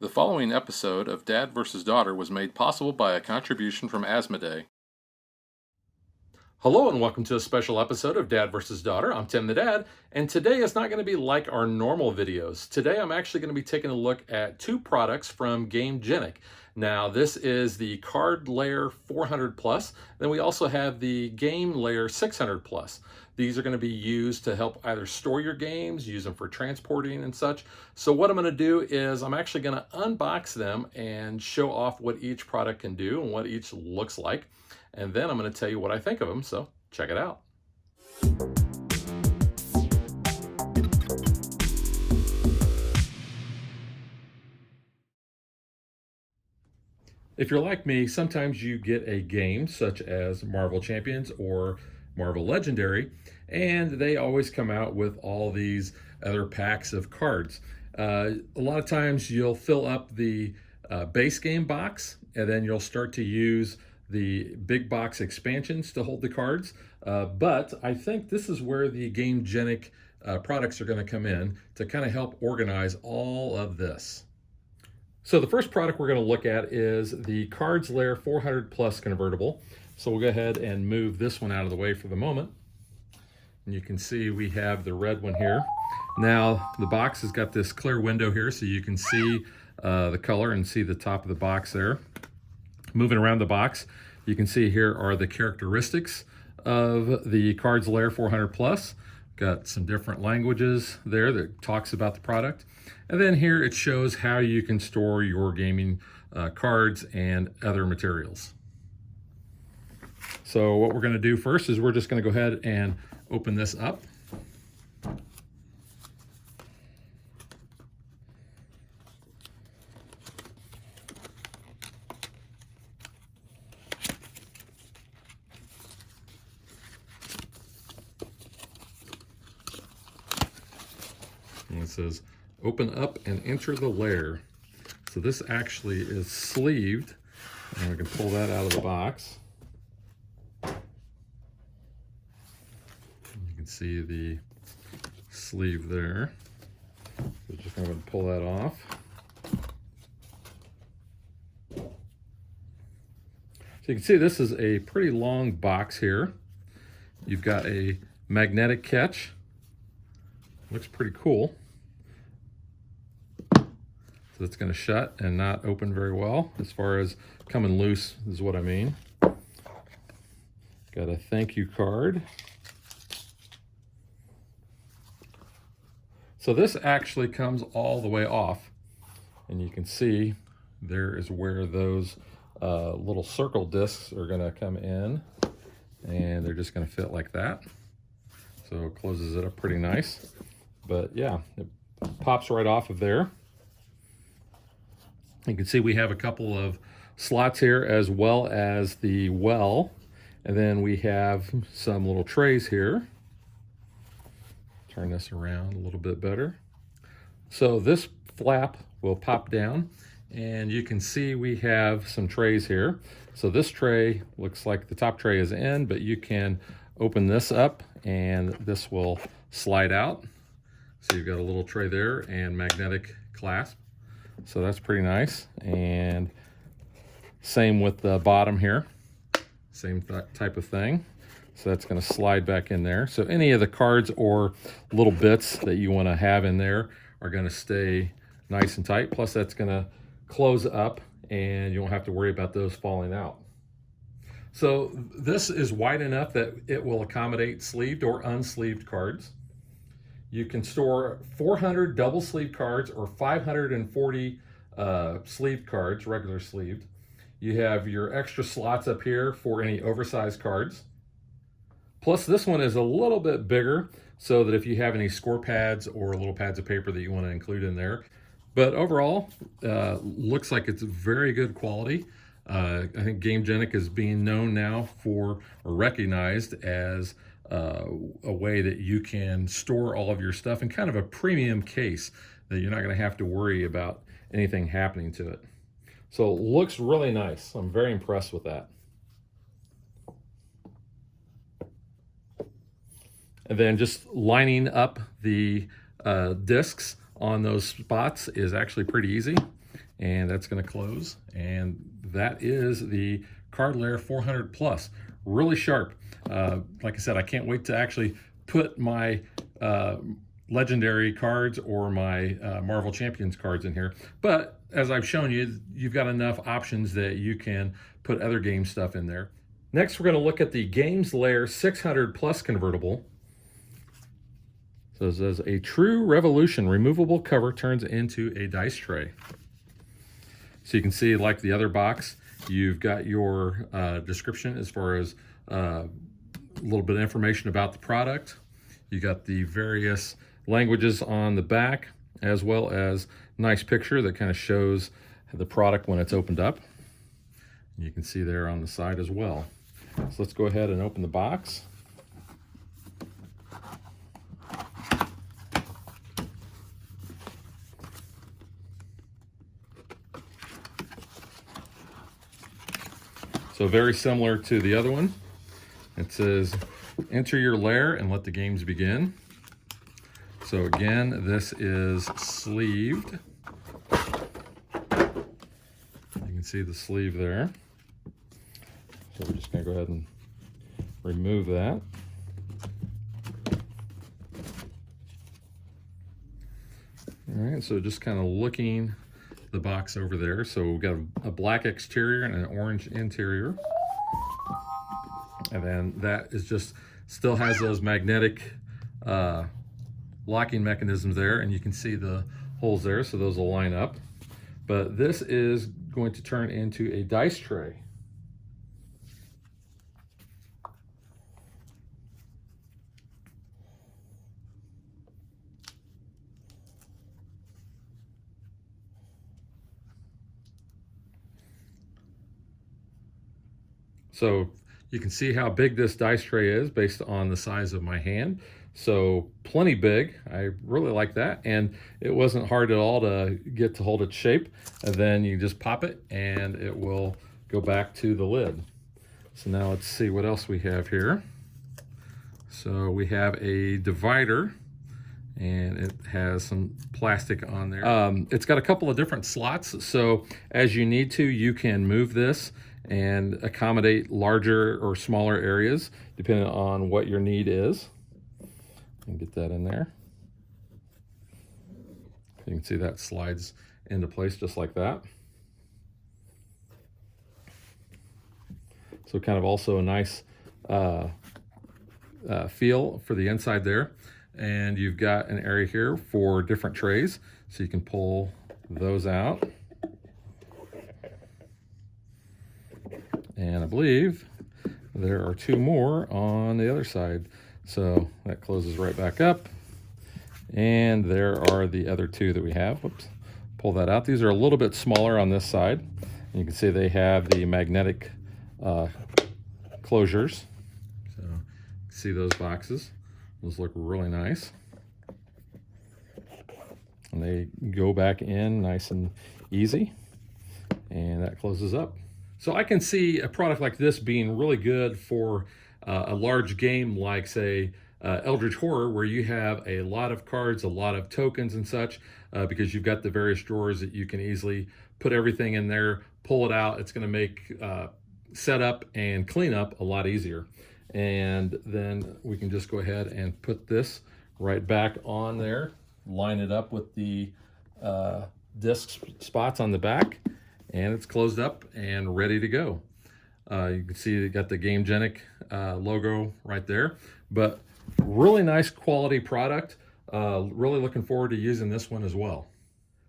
The following episode of Dad vs. Daughter was made possible by a contribution from Asmodee. Hello and welcome to a special episode of Dad vs. Daughter. I'm Tim the Dad, and today is not going to be like our normal videos. Today I'm actually going to be taking a look at two products from Gamegenic. Now this is the Card Lair 400 Plus, then we also have the Game Lair 600 Plus. These are going to be used to help either store your games, use them for transporting and such. So what I'm going to do is I'm actually going to unbox them and show off what each product can do and what each looks like. And then I'm going to tell you what I think of them, so check it out. If you're like me, sometimes you get a game such as Marvel Champions or Marvel Legendary, and they always come out with all these other packs of cards. A lot of times you'll fill up the base game box, and then you'll start to use the big box expansions to hold the cards. But I think this is where the Gamegenic products are going to come in to kind of help organize all of this. So the first product we're going to look at is the Cards Lair 400 Plus convertible. So we'll go ahead and move this one out of the way for the moment. And you can see we have the red one here. Now the box has got this clear window here so you can see the color and see the top of the box there. Moving around the box, you can see here are the characteristics of the Cards Lair 400 Plus. Got some different languages there that talks about the product. And then here it shows how you can store your gaming cards and other materials. So what we're going to do first is we're just going to go ahead and open this up. And it says, open up and enter the lair. So this actually is sleeved, and we can pull that out of the box. You can see the sleeve there. So just going to pull that off. So you can see this is a pretty long box here. You've got a magnetic catch. Looks pretty cool. So it's going to shut and not open very well. As far as coming loose is what I mean. Got a thank you card. So this actually comes all the way off, and you can see there is where those little circle discs are going to come in, and they're just going to fit like that. So it closes it up pretty nice. But yeah, it pops right off of there. You can see we have a couple of slots here as well as the well. And then we have some little trays here. Turn this around a little bit better. So this flap will pop down, and you can see we have some trays here. So this tray looks like the top tray is in, but you can open this up and this will slide out. So you've got a little tray there and magnetic clasp. So that's pretty nice. And same with the bottom here. Same type of thing. So that's going to slide back in there. So any of the cards or little bits that you want to have in there are going to stay nice and tight. Plus that's going to close up and you won't have to worry about those falling out. So this is wide enough that it will accommodate sleeved or unsleeved cards. You can store 400 double sleeved cards or 540 sleeved cards, regular sleeved. You have your extra slots up here for any oversized cards. Plus this one is a little bit bigger so that if you have any score pads or little pads of paper that you want to include in there. But overall, looks like it's very good quality. I think Gamegenic is being known now for, or recognized as a way that you can store all of your stuff in kind of a premium case that you're not going to have to worry about anything happening to it. So it looks really nice. I'm very impressed with that. And then just lining up the discs on those spots is actually pretty easy, and that's going to close. And that is the Card Lair 400 Plus. Really sharp. Like I said, I can't wait to actually put my legendary cards or my Marvel Champions cards in here. But as I've shown you, you've got enough options that you can put other game stuff in there. Next, we're going to look at the Games Lair 600 Plus convertible. So it says, a true revolution, removable cover turns into a dice tray. So you can see, like the other box, you've got your description as far as a little bit of information about the product. You got the various languages on the back, as well as a nice picture that kind of shows the product when it's opened up. You can see there on the side as well. So let's go ahead and open the box. So very similar to the other one. It says, enter your lair and let the games begin. So again, this is sleeved. You can see the sleeve there. So we're just gonna go ahead and remove that. All right, so just kind of looking the box over there. So we've got a black exterior and an orange interior. And then that is just, still has those magnetic locking mechanisms there, and you can see the holes there, so those will line up. But this is going to turn into a dice tray. So you can see how big this dice tray is based on the size of my hand. So plenty big. I really like that. And it wasn't hard at all to get to hold its shape. And then you just pop it and it will go back to the lid. So now let's see what else we have here. So we have a divider, and it has some plastic on there. It's got a couple of different slots. So as you need to, you can move this and accommodate larger or smaller areas depending on what your need is. And get that in there. You can see that slides into place just like that. So kind of also a nice feel for the inside there. And you've got an area here for different trays, so you can pull those out. And I believe there are two more on the other side. So that closes right back up. And there are the other two that we have. Whoops, pull that out. These are a little bit smaller on this side. And you can see they have the magnetic closures. So you can see those boxes. Those look really nice. And they go back in nice and easy. And that closes up. So I can see a product like this being really good for a large game like, say, Eldritch Horror, where you have a lot of cards, a lot of tokens and such, because you've got the various drawers that you can easily put everything in there, pull it out. It's going to make setup and cleanup a lot easier. And then we can just go ahead and put this right back on there, line it up with the disc spots on the back, and it's closed up and ready to go. You can see it got the Gamegenic logo right there, but really nice quality product. Really looking forward to using this one as well.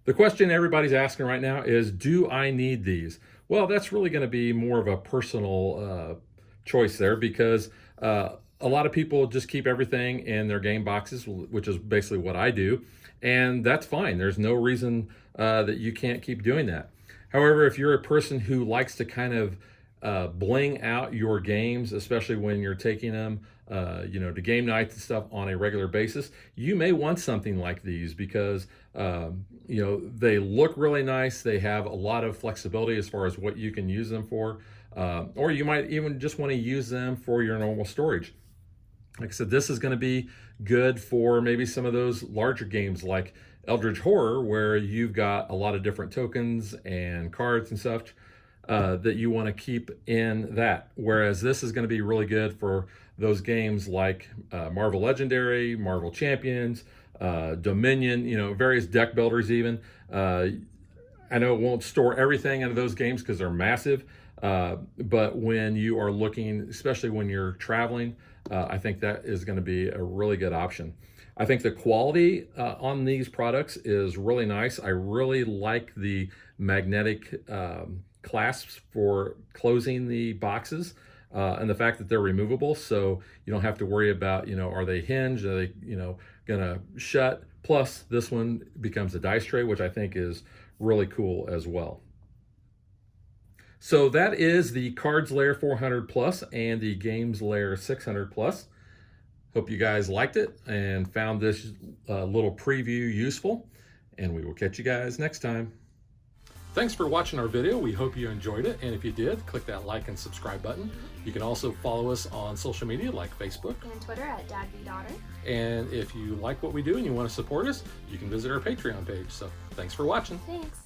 The question everybody's asking right now is, do I need these? Well, that's really going to be more of a personal choice there, because a lot of people just keep everything in their game boxes, which is basically what I do, and that's fine. There's no reason that you can't keep doing that. However, if you're a person who likes to kind of bling out your games, especially when you're taking them to game nights and stuff on a regular basis, you may want something like these, because they look really nice. They have a lot of flexibility as far as what you can use them for, or you might even just want to use them for your normal storage. Like I said, this is going to be good for maybe some of those larger games like Eldritch Horror, where you've got a lot of different tokens and cards and such that you want to keep in that. Whereas this is going to be really good for those games like Marvel Legendary, Marvel Champions, Dominion, you know, various deck builders even. I know it won't store everything into those games because they're massive, but when you are looking, especially when you're traveling, I think that is going to be a really good option. I think the quality on these products is really nice. I really like the magnetic clasps for closing the boxes. And the fact that they're removable, so you don't have to worry about, you know, are they hinged, are they, you know, gonna shut? Plus, this one becomes a dice tray, which I think is really cool as well. So that is the Cards Lair 400 Plus and the Games Lair 600 Plus. Hope you guys liked it and found this little preview useful, and we will catch you guys next time. Thanks for watching our video. We hope you enjoyed it, and if you did, click that like and subscribe button. You can also follow us on social media like Facebook and Twitter at DadVDaughter. And if you like what we do and you want to support us, you can visit our Patreon page. So thanks for watching. Thanks.